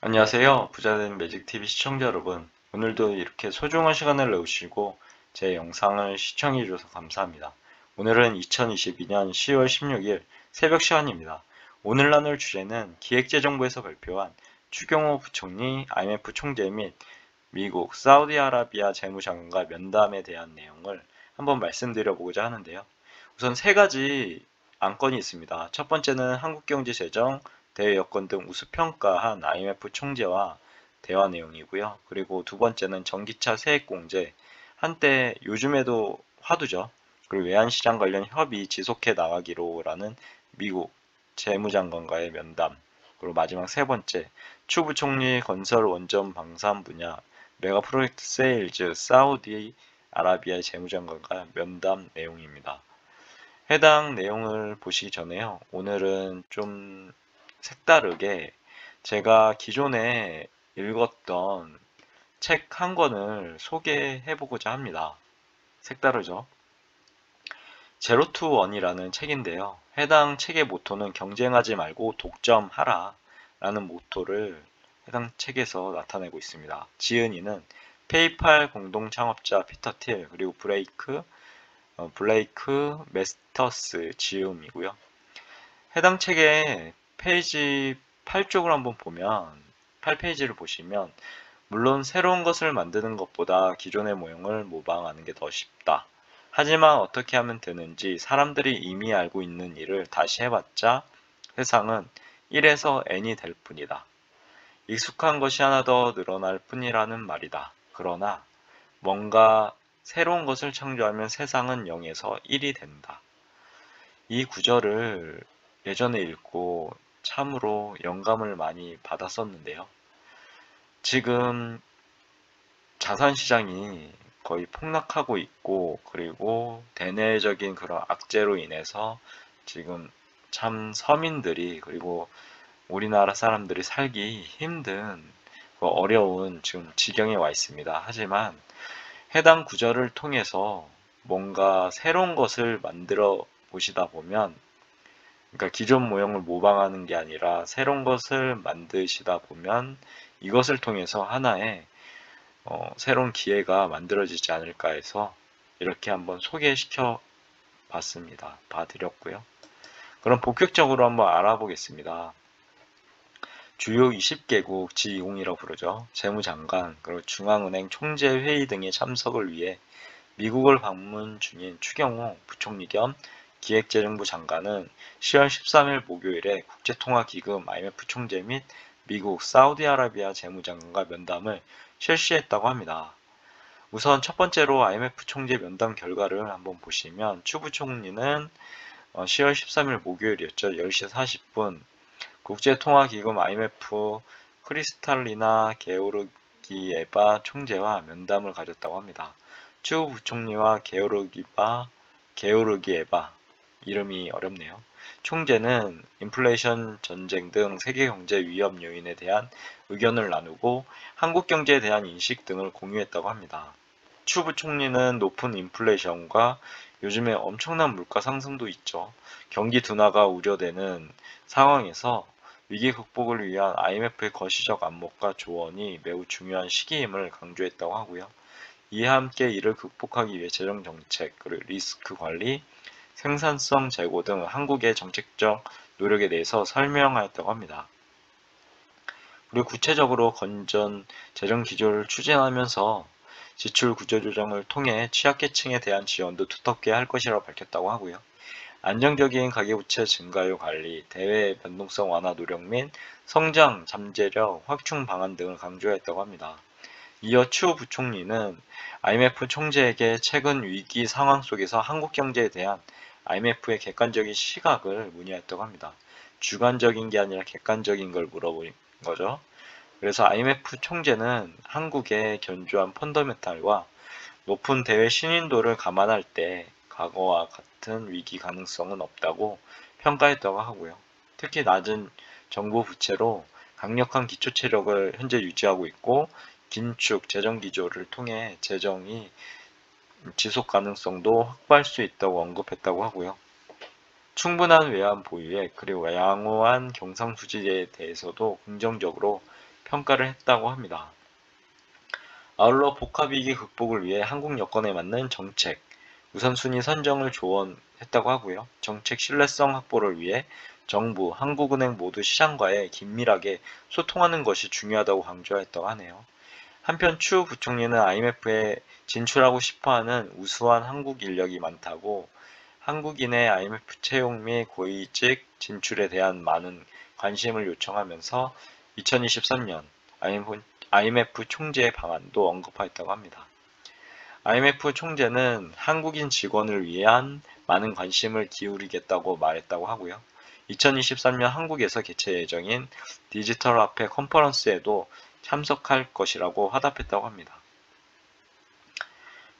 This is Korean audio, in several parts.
안녕하세요. 부자된 매직TV 시청자 여러분. 오늘도 이렇게 소중한 시간을 내주시고 제 영상을 시청해 주셔서 감사합니다. 오늘은 2022년 10월 16일 새벽 시간입니다. 오늘 나눌 주제는 기획재정부에서 발표한 추경호 부총리, IMF 총재 및 미국, 사우디아라비아 재무장관과 면담에 대한 내용을 한번 말씀드려보고자 하는데요. 우선 세 가지 안건이 있습니다. 첫 번째는 한국경제재정, 대외 여건 등 우수평가한 IMF 총재와 대화 내용이고요. 그리고 두 번째는 전기차 세액공제, 한때 요즘에도 화두죠. 그리고 외환시장 관련 협의 지속해 나가기로라는 미국 재무장관과의 면담. 그리고 마지막 세 번째, 추 부총리 건설 원전 방산 분야 메가 프로젝트 세일즈 사우디 아라비아 재무장관과 면담 내용입니다. 해당 내용을 보시기 전에요. 오늘은 좀 색다르게 제가 기존에 읽었던 책 한 권을 소개해 보고자 합니다. 색다르죠? 제로 투 원이라는 책인데요. 해당 책의 모토는 경쟁하지 말고 독점하라 라는 모토를 해당 책에서 나타내고 있습니다. 지은이는 페이팔 공동 창업자 피터 틸 그리고 블레이크 메스터스 지음이고요. 해당 책의 페이지 8쪽을 한번 보면 8페이지를 보시면 물론 새로운 것을 만드는 것보다 기존의 모형을 모방하는 게 더 쉽다. 하지만 어떻게 하면 되는지 사람들이 이미 알고 있는 일을 다시 해봤자 세상은 1에서 n이 될 뿐이다. 익숙한 것이 하나 더 늘어날 뿐이라는 말이다. 그러나 뭔가 새로운 것을 창조하면 세상은 0에서 1이 된다. 이 구절을 예전에 읽고 참으로 영감을 많이 받았었는데요. 지금 자산시장이 거의 폭락하고 있고, 그리고 대내적인 그런 악재로 인해서 지금 참 서민들이, 그리고 우리나라 사람들이 살기 힘든 어려운 지금 지경에 와 있습니다. 하지만 해당 구절을 통해서 뭔가 새로운 것을 만들어 보시다 보면, 그러니까 기존 모형을 모방하는 게 아니라 새로운 것을 만드시다 보면 이것을 통해서 하나의 새로운 기회가 만들어지지 않을까 해서 이렇게 한번 소개시켜 봤습니다. 봐드렸고요. 그럼 본격적으로 한번 알아보겠습니다. 주요 20개국 G20이라고 부르죠. 재무장관, 그리고 중앙은행 총재 회의 등의 참석을 위해 미국을 방문 중인 추경호 부총리 겸 기획재정부 장관은 10월 13일 목요일에 국제통화기금 IMF 총재 및 미국 사우디아라비아 재무장관과 면담을 실시했다고 합니다. 우선 첫 번째로 IMF 총재 면담 결과를 한번 보시면 추 부총리는 10월 13일 목요일이었죠. 10시 40분 국제통화기금 IMF 크리스탈리나 게오르기에바 총재와 면담을 가졌다고 합니다. 추 부총리와 게오르기에바 이름이 어렵네요. 총재는 인플레이션 전쟁 등 세계 경제 위험 요인에 대한 의견을 나누고 한국 경제에 대한 인식 등을 공유했다고 합니다. 추 부총리는 높은 인플레이션과 요즘에 엄청난 물가 상승도 있죠. 경기 둔화가 우려되는 상황에서 위기 극복을 위한 IMF의 거시적 안목과 조언이 매우 중요한 시기임을 강조했다고 하고요. 이와 함께 이를 극복하기 위해 재정 정책, 그리고 리스크 관리, 생산성 제고 등 한국의 정책적 노력에 대해서 설명하였다고 합니다. 그리고 구체적으로 건전 재정 기조를 추진하면서 지출 구조 조정을 통해 취약계층에 대한 지원도 두텁게 할 것이라고 밝혔다고 하고요. 안정적인 가계부채 증가율 관리, 대외 변동성 완화 노력 및 성장, 잠재력, 확충 방안 등을 강조했다고 합니다. 이어 추 부총리는 IMF 총재에게 최근 위기 상황 속에서 한국 경제에 대한 IMF의 객관적인 시각을 문의했다고 합니다. 주관적인 게 아니라 객관적인 걸 물어본 거죠. 그래서 IMF 총재는 한국의 견조한 펀더멘탈과 높은 대외 신인도를 감안할 때 과거와 같은 위기 가능성은 없다고 평가했다고 하고요. 특히 낮은 정부 부채로 강력한 기초 체력을 현재 유지하고 있고 긴축 재정 기조를 통해 재정이 지속 가능성도 확보할 수 있다고 언급했다고 하고요. 충분한 외환 보유액 그리고 양호한 경상수지에 대해서도 긍정적으로 평가를 했다고 합니다. 아울러 복합위기 극복을 위해 한국 여건에 맞는 정책, 우선순위 선정을 조언했다고 하고요. 정책 신뢰성 확보를 위해 정부, 한국은행 모두 시장과의 긴밀하게 소통하는 것이 중요하다고 강조했다고 하네요. 한편 추 부총리는 IMF에 진출하고 싶어하는 우수한 한국 인력이 많다고 한국인의 IMF 채용 및 고위직 진출에 대한 많은 관심을 요청하면서 2023년 IMF 총재 방안도 언급하였다고 합니다. IMF 총재는 한국인 직원을 위한 많은 관심을 기울이겠다고 말했다고 하고요. 2023년 한국에서 개최 예정인 디지털 화폐 컨퍼런스에도 참석할 것이라고 화답했다고 합니다.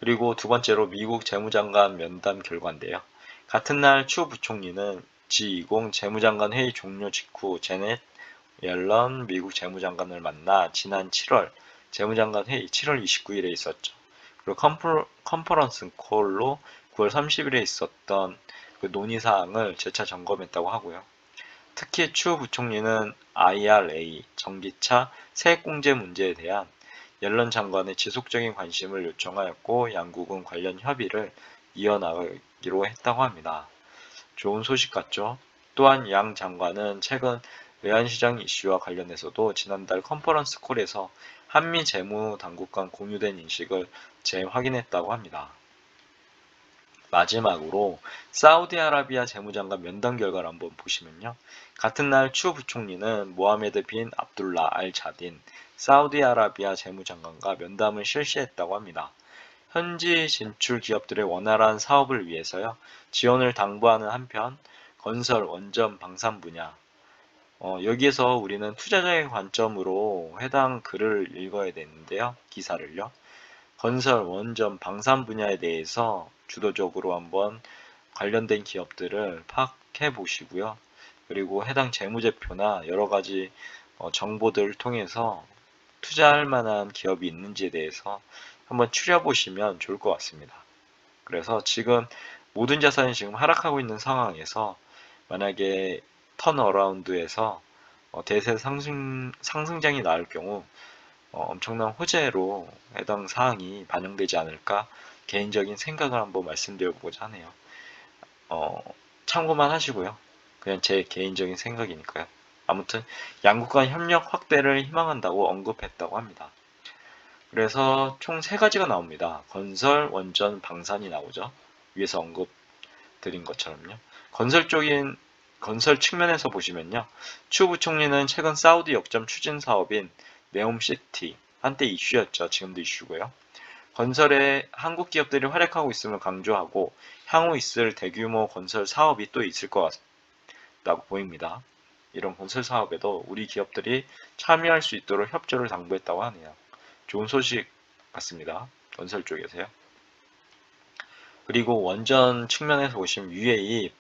그리고 두 번째로 미국 재무장관 면담 결과인데요. 같은 날 추 부총리는 G20 재무장관 회의 종료 직후 제넷 옐런 미국 재무장관을 만나 지난 7월 재무장관 회의 7월 29일에 있었죠. 그리고 컨퍼런스 콜로 9월 30일에 있었던 그 논의사항을 재차 점검했다고 하고요. 특히 추 부총리는 IRA, 전기차, 세액공제 문제에 대한 옐런 장관의 지속적인 관심을 요청하였고 양국은 관련 협의를 이어나가기로 했다고 합니다. 좋은 소식 같죠? 또한 양 장관은 최근 외환시장 이슈와 관련해서도 지난달 컨퍼런스 콜에서 한미 재무 당국 간 공유된 인식을 재확인했다고 합니다. 마지막으로 사우디아라비아 재무장관 면담 결과를 한번 보시면요. 같은 날 추 부총리는 모하메드 빈 압둘라 알 자딘 사우디아라비아 재무장관과 면담을 실시했다고 합니다. 현지 진출 기업들의 원활한 사업을 위해서요. 지원을 당부하는 한편 건설, 원전, 방산 분야 여기에서 우리는 투자자의 관점으로 해당 글을 읽어야 되는데요. 기사를요. 건설, 원전, 방산 분야에 대해서 주도적으로 한번 관련된 기업들을 파악해 보시고요. 그리고 해당 재무제표나 여러 가지 정보들을 통해서 투자할 만한 기업이 있는지에 대해서 한번 추려보시면 좋을 것 같습니다. 그래서 지금 모든 자산이 지금 하락하고 있는 상황에서 만약에 턴어라운드에서 대세 상승장이 나올 경우 엄청난 호재로 해당 사항이 반영되지 않을까 개인적인 생각을 한번 말씀드려보고자 하네요. 참고만 하시고요. 그냥 제 개인적인 생각이니까요. 아무튼 양국 간 협력 확대를 희망한다고 언급했다고 합니다. 그래서 총 3가지가 나옵니다. 건설, 원전, 방산이 나오죠. 위에서 언급드린 것처럼요. 건설 측면에서 보시면요. 추 부총리는 최근 사우디 역점 추진 사업인 네옴시티, 한때 이슈였죠. 지금도 이슈고요. 건설에 한국 기업들이 활약하고 있음을 강조하고 향후 있을 대규모 건설 사업이 또 있을 것 같다고 보입니다. 이런 건설 사업에도 우리 기업들이 참여할 수 있도록 협조를 당부했다고 하네요. 좋은 소식 같습니다. 건설 쪽에서요. 그리고 원전 측면에서 보시면 UAE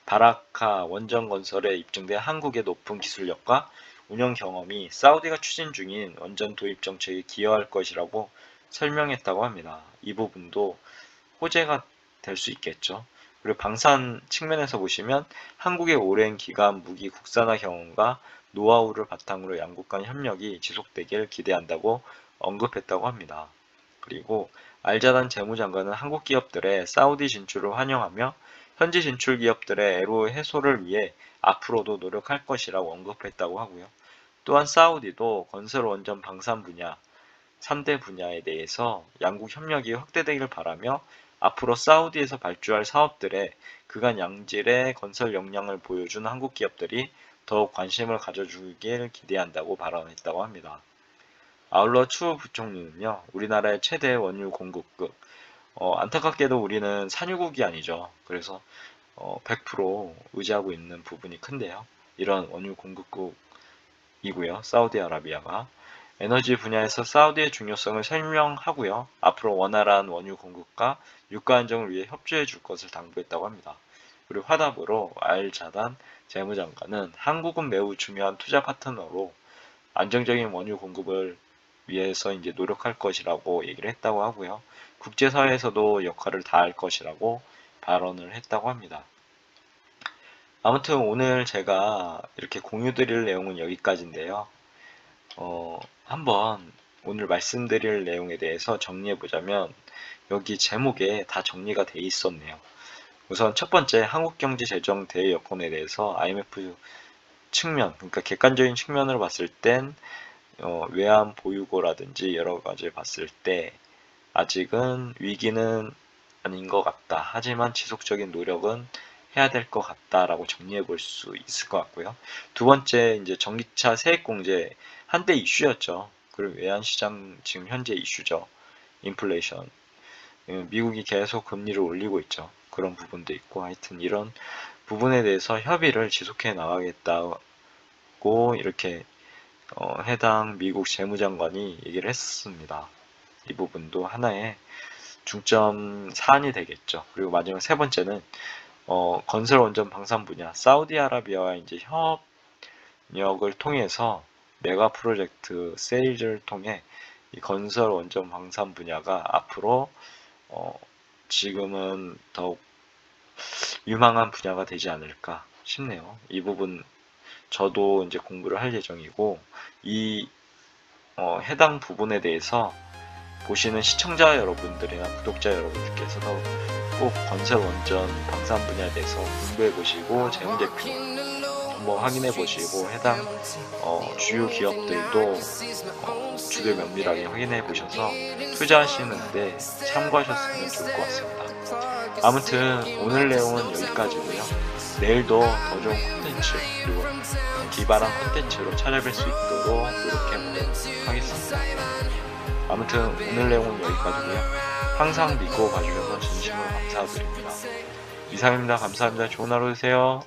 바라카 원전 건설에 입증된 한국의 높은 기술력과 운영 경험이 사우디가 추진 중인 원전 도입 정책에 기여할 것이라고 설명했다고 합니다. 이 부분도 호재가 될 수 있겠죠. 그리고 방산 측면에서 보시면 한국의 오랜 기간 무기 국산화 경험과 노하우를 바탕으로 양국 간 협력이 지속되길 기대한다고 언급했다고 합니다. 그리고 알자단 재무장관은 한국 기업들의 사우디 진출을 환영하며 현지 진출 기업들의 애로 해소를 위해 앞으로도 노력할 것이라고 언급했다고 하고요. 또한 사우디도 건설 원전 방산 분야 3대 분야에 대해서 양국 협력이 확대되길 바라며 앞으로 사우디에서 발주할 사업들에 그간 양질의 건설 역량을 보여준 한국 기업들이 더욱 관심을 가져주길 기대한다고 발언했다고 합니다. 아울러 추 부총리는요, 우리나라의 최대 원유 공급국, 안타깝게도 우리는 산유국이 아니죠. 그래서 100% 의지하고 있는 부분이 큰데요. 이런 원유 공급국이고요. 사우디아라비아가. 에너지 분야에서 사우디의 중요성을 설명하고요. 앞으로 원활한 원유 공급과 유가 안정을 위해 협조해 줄 것을 당부했다고 합니다. 그리고 화답으로 알자단 재무장관은 한국은 매우 중요한 투자 파트너로 안정적인 원유 공급을 위해서 이제 노력할 것이라고 얘기를 했다고 하고요. 국제사회에서도 역할을 다할 것이라고 발언을 했다고 합니다. 아무튼 오늘 제가 이렇게 공유 드릴 내용은 여기까지인데요. 한번 오늘 말씀드릴 내용에 대해서 정리해 보자면 여기 제목에 다 정리가 돼 있었네요. 우선 첫 번째 한국경제 재정 대외 여건에 대해서 IMF 측면, 그러니까 객관적인 측면으로 봤을 땐 외환 보유고라든지 여러 가지 봤을 때 아직은 위기는 아닌 것 같다. 하지만 지속적인 노력은 해야 될 것 같다라고 정리해 볼 수 있을 것 같고요. 두 번째, 이제 전기차 세액 공제 한때 이슈였죠. 그리고 외환시장 지금 현재 이슈죠. 인플레이션. 미국이 계속 금리를 올리고 있죠. 그런 부분도 있고 하여튼 이런 부분에 대해서 협의를 지속해 나가겠다고 이렇게 해당 미국 재무장관이 얘기를 했습니다. 이 부분도 하나의 중점 사안이 되겠죠. 그리고 마지막 세 번째는 건설 원전 방산 분야 사우디아라비아와 이제 협력을 통해서 메가 프로젝트 세일즈를 통해 이 건설 원전 방산 분야가 앞으로 지금은 더욱 유망한 분야가 되지 않을까 싶네요. 이 부분 저도 이제 공부를 할 예정이고 이 해당 부분에 대해서 보시는 시청자 여러분들이나 구독자 여러분들께서도 꼭 건설 원전 방산 분야에 대해서 공부해 보시고 재무제표 한번 확인해 보시고 해당 주요 기업들도 주요 면밀하게 확인해 보셔서 투자하시는데 참고하셨으면 좋을 것 같습니다. 아무튼 오늘 내용은 여기까지고요. 내일도 더 좋은 콘텐츠 그리고 기발한 콘텐츠로 찾아뵐 수 있도록 노력해 보도록 하겠습니다. 아무튼 오늘 내용은 여기까지고요. 항상 믿고 봐주셔서 진심으로 감사드립니다. 이상입니다. 감사합니다. 좋은 하루 되세요.